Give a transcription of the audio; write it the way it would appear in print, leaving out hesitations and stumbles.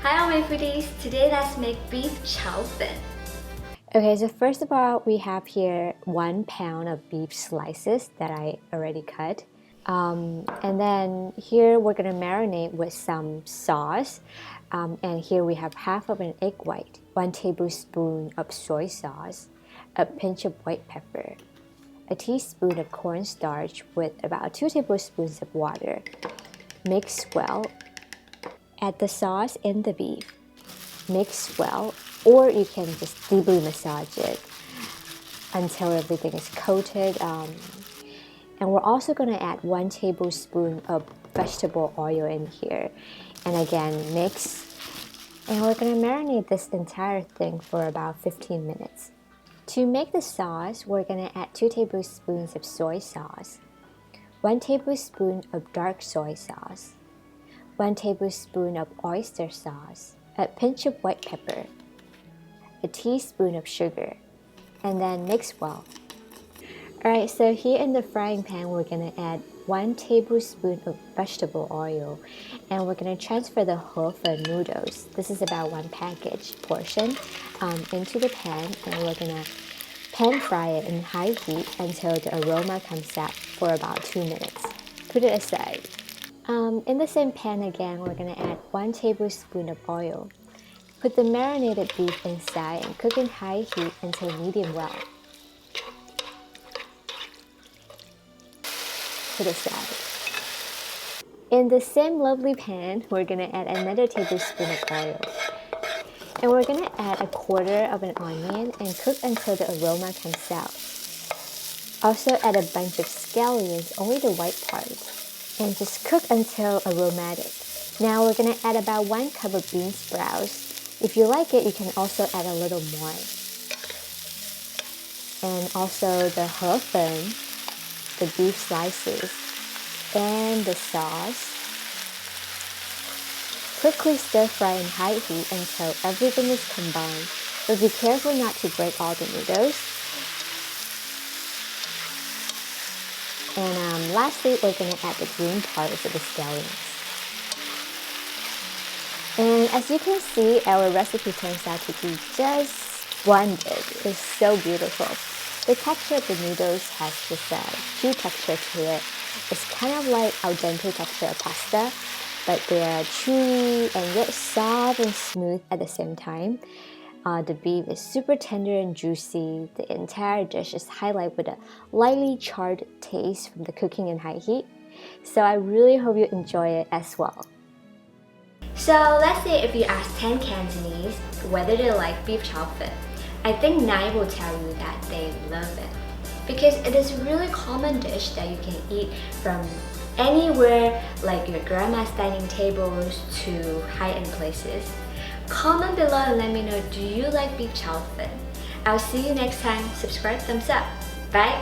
Hi all my foodies! Today let's make beef chow fin. Okay, so first of all, we have here 1 pound of beef slices that I already cut. And then here we're gonna marinate with some sauce. And here we have half of an egg white, 1 tablespoon of soy sauce, a pinch of white pepper, a teaspoon of cornstarch with about 2 tablespoons of water. Mix well. Add the sauce in the beef. Mix well, or you can just deeply massage it until everything is coated. And we're also going to add 1 tablespoon of vegetable oil in here. And again, mix. And we're going to marinate this entire thing for about 15 minutes. To make the sauce, we're going to add 2 tablespoons of soy sauce, 1 tablespoon of dark soy sauce, 1 tablespoon of oyster sauce, a pinch of white pepper, a teaspoon of sugar, and then mix well. Alright, so here in the frying pan, we're going to add 1 tablespoon of vegetable oil, and we're going to transfer the whole fan noodles. This is about 1 package portion into the pan, and we're going to pan fry it in high heat until the aroma comes out for about 2 minutes. Put it aside. In the same pan again, we're going to add 1 tablespoon of oil. Put the marinated beef inside and cook in high heat until medium well. Put aside. In the same lovely pan, we're going to add another tablespoon of oil. And we're going to add 1/4 of an onion and cook until the aroma comes out. Also add a bunch of scallions, only the white part, and just cook until aromatic. Now we're going to add about 1 cup of bean sprouts. If you like it, you can also add a little more. And also the whole fan, the beef slices, and the sauce. Quickly stir fry in high heat until everything is combined, but be careful not to break all the noodles. And lastly, we're going to add the green parts of the scallions. And as you can see, our recipe turns out to be just splendid. It's so beautiful. The texture of the noodles has this chew texture to it. It's kind of like al dente texture of pasta, but they're chewy and yet soft and smooth at the same time. The beef is super tender and juicy. The entire dish is highlighted with a lightly charred taste from the cooking in high heat. So I really hope you enjoy it as well. So let's say if you ask 10 Cantonese whether they like beef chow fin, I think 9 will tell you that they love it. Because it is a really common dish that you can eat from anywhere, like your grandma's dining tables to high-end places. Comment below and let me know, do you like beef chow fin? I'll see you next time. Subscribe, thumbs up. Bye!